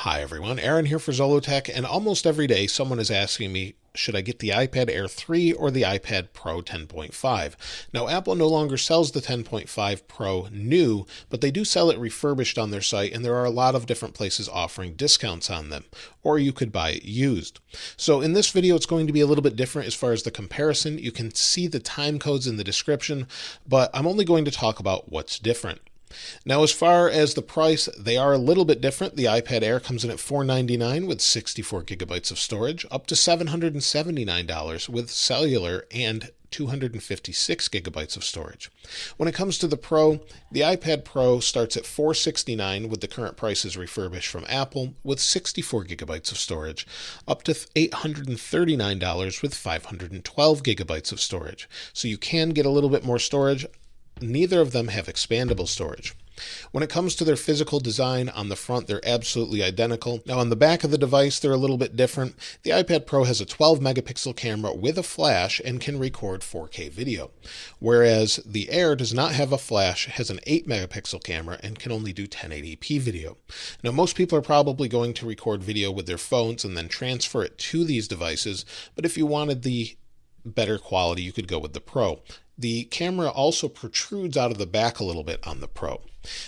Hi everyone, Aaron here for Zollotech, and almost every day someone is asking me, should I get the iPad Air 3 or the iPad Pro 10.5? Now, Apple no longer sells the 10.5 Pro new, but they do sell it refurbished on their site, and there are a lot of different places offering discounts on them, or you could buy it used. So in this video, it's going to be a little bit different as far as the comparison. You can see the time codes in the description, but I'm only going to talk about what's different. Now, as far as the price, they are a little bit different. The iPad Air comes in at $499 with 64 gigabytes of storage, up to $779 with cellular and 256 gigabytes of storage. When it comes to the Pro, the iPad Pro starts at $469 with the current prices refurbished from Apple with 64 gigabytes of storage, up to $839 with 512 gigabytes of storage. So you can get a little bit more storage. Neither of them have expandable storage. When it comes to their physical design, on the front, they're absolutely identical. Now, on the back of the device, they're a little bit different. The iPad Pro has a 12 megapixel camera with a flash and can record 4K video, whereas the Air does not have a flash, has an 8 megapixel camera, and can only do 1080p video. Now, most people are probably going to record video with their phones and then transfer it to these devices, but if you wanted the better quality, you could go with the Pro. The camera also protrudes out of the back a little bit on the Pro.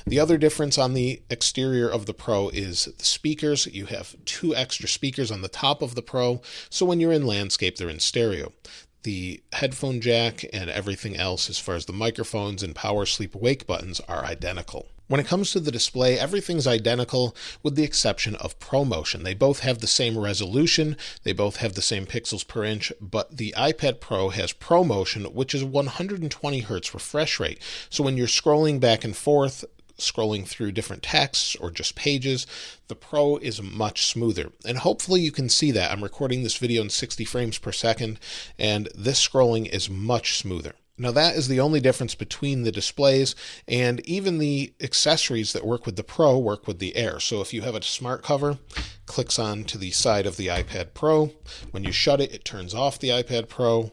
The other difference on the exterior of the Pro is the speakers. You have 2 extra speakers on the top of the Pro, so when you're in landscape, they're in stereo. The headphone jack and everything else as far as the microphones and power sleep wake buttons are identical. When it comes to the display, everything's identical with the exception of ProMotion. They both have the same resolution, they both have the same pixels per inch, but the iPad Pro has ProMotion, which is 120 Hz refresh rate. So when you're scrolling back and forth, scrolling through different texts or just pages, the Pro is much smoother. And hopefully you can see that. I'm recording this video in 60 frames per second, and this scrolling is much smoother. Now, that is the only difference between the displays, and even the accessories that work with the Pro work with the Air. So if you have a smart cover, clicks on to the side of the iPad Pro. When you shut it, it turns off the iPad Pro,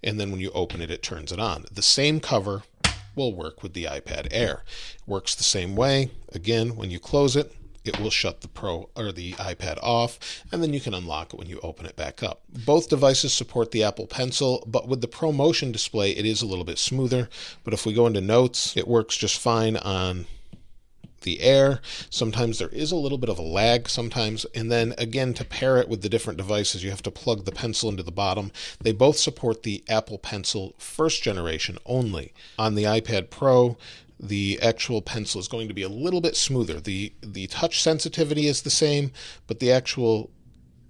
and then when you open it, it turns it on. The same cover will work with the iPad Air. It works the same way. Again, when you close it, it will shut the Pro or the iPad off, and then you can unlock it when you open it back up. Both devices support the Apple Pencil, but with the ProMotion display, it is a little bit smoother. But if we go into Notes, it works just fine on the Air. Sometimes there is a little bit of a lag sometimes, and then again, to pair it with the different devices, you have to plug the pencil into the bottom. They both support the Apple Pencil first generation only. On the iPad Pro, the actual pencil is going to be a little bit smoother. The touch sensitivity is the same, but the actual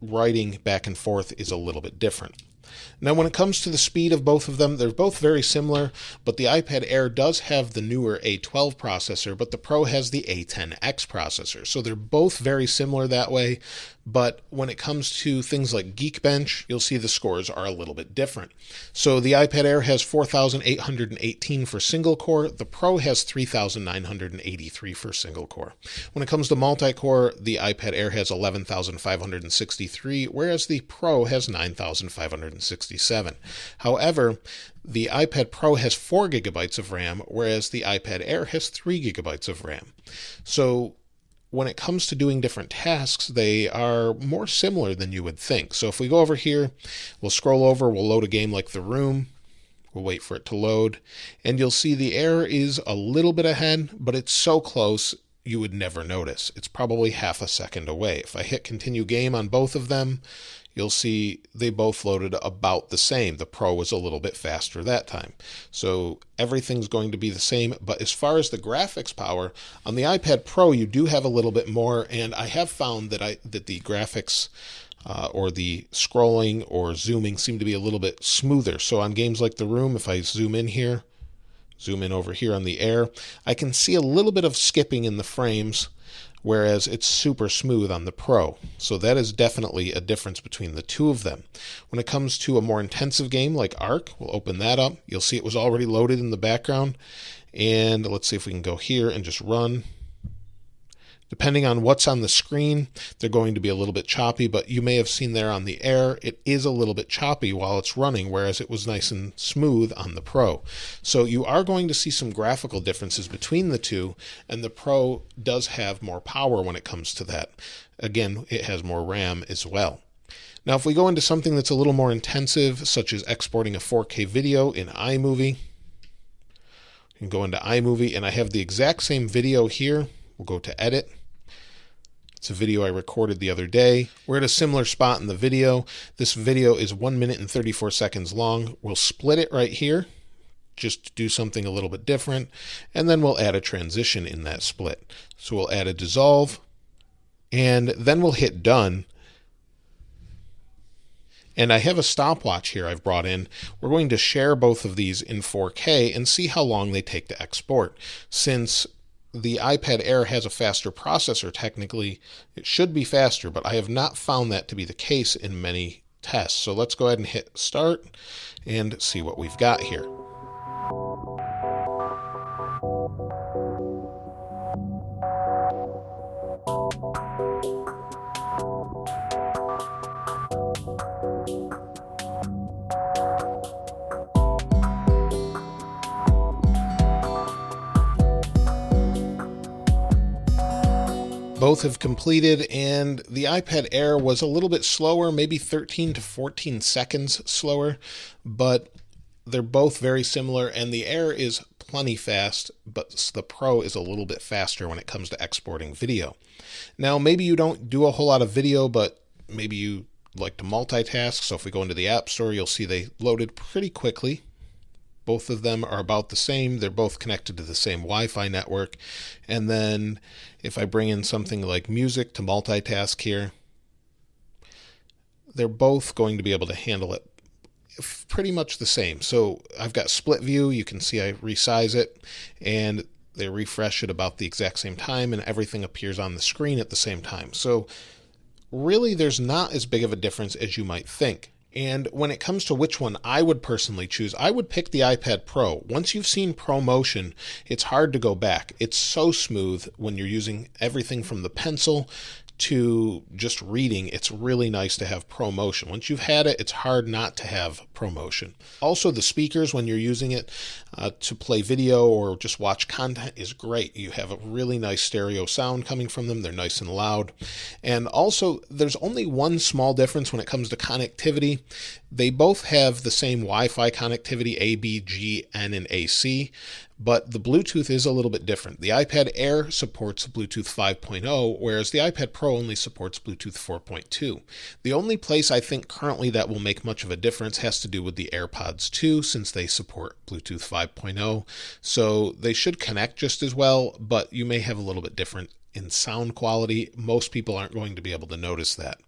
writing back and forth is a little bit different. Now, when it comes to the speed of both of them, they're both very similar, but the iPad Air does have the newer A12 processor, but the Pro has the A10X processor. So they're both very similar that way, but when it comes to things like Geekbench, you'll see the scores are a little bit different. So the iPad Air has 4,818 for single core, the Pro has 3,983 for single core. When it comes to multi-core, the iPad Air has 11,563, whereas the Pro has 9,567. However, the iPad Pro has 4 gigabytes of RAM, whereas the iPad Air has 3 gigabytes of RAM. So when it comes to doing different tasks, they are more similar than you would think. So if we go over here, we'll scroll over, we'll load a game like The Room. We'll wait for it to load, and you'll see the Air is a little bit ahead, but it's so close you would never notice. It's probably half a second away. If I hit continue game on both of them, you'll see they both loaded about the same. The Pro was a little bit faster that time. So everything's going to be the same. But as far as the graphics power, on the iPad Pro, you do have a little bit more. And I have found that the graphics or the scrolling or zooming seem to be a little bit smoother. So on games like The Room, if I zoom in here, zoom in over here on the Air, I can see a little bit of skipping in the frames, whereas it's super smooth on the Pro. So that is definitely a difference between the two of them. When it comes to a more intensive game like Ark, we'll open that up. You'll see it was already loaded in the background. And let's see if we can go here and just run. Depending on what's on the screen, they're going to be a little bit choppy, but you may have seen there on the Air, it is a little bit choppy while it's running, whereas it was nice and smooth on the Pro. So you are going to see some graphical differences between the two, and the Pro does have more power when it comes to that. Again, it has more RAM as well. Now, if we go into something that's a little more intensive, such as exporting a 4K video in iMovie, you can go into iMovie, and I have the exact same video here. We'll go to Edit. It's a video I recorded the other day. We're at a similar spot in the video. This video is 1 minute and 34 seconds long. We'll split it right here, just to do something a little bit different, and then we'll add a transition in that split. So we'll add a dissolve, and then we'll hit done. And I have a stopwatch here I've brought in. We're going to share both of these in 4K and see how long they take to export. Since the iPad Air has a faster processor, technically, it should be faster, but I have not found that to be the case in many tests. So let's go ahead and hit start and see what we've got here. Both have completed, and the iPad Air was a little bit slower, maybe 13 to 14 seconds slower, but they're both very similar, and the Air is plenty fast, but the Pro is a little bit faster when it comes to exporting video. Now, maybe you don't do a whole lot of video, but maybe you like to multitask, so if we go into the App Store, you'll see they loaded pretty quickly. Both of them are about the same. They're both connected to the same Wi-Fi network. And then if I bring in something like music to multitask here, they're both going to be able to handle it pretty much the same. So I've got split view. You can see I resize it, and they refresh it about the exact same time, and everything appears on the screen at the same time. So really, there's not as big of a difference as you might think. And when it comes to which one I would personally choose, I would pick the iPad Pro. Once you've seen Pro Motion, it's hard to go back. It's so smooth when you're using everything from the pencil to just reading. It's really nice to have Pro Motion. Once you've had it, it's hard not to have Pro Motion. Also, the speakers, when you're using it to play video or just watch content, is great. You have a really nice stereo sound coming from them. They're nice and loud. And also, there's only one small difference when it comes to connectivity. They both have the same Wi-Fi connectivity, A, B, G, N, and AC, but the Bluetooth is a little bit different. The iPad Air supports Bluetooth 5.0, whereas the iPad Pro only supports Bluetooth 4.2. The only place I think currently that will make much of a difference has to do with the AirPods 2, since they support Bluetooth 5.0. So they should connect just as well, but you may have a little bit different in sound quality. Most people aren't going to be able to notice that.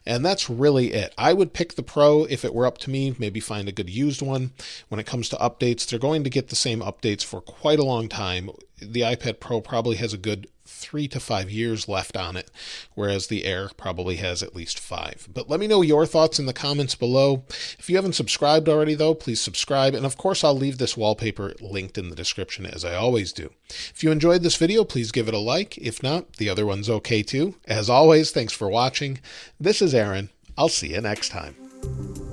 And that's really it. I would pick the Pro if it were up to me, maybe find a good used one. When it comes to updates, they're going to get the same updates for quite a long time. The iPad Pro probably has a good 3 to 5 years left on it, whereas the Air probably has at least 5. But let me know your thoughts in the comments below. If you haven't subscribed already, though, please subscribe. And of course, I'll leave this wallpaper linked in the description, as I always do. If you enjoyed this video, please give it a like. If not, the other one's okay too. As always, thanks for watching. This is Aaron. I'll see you next time.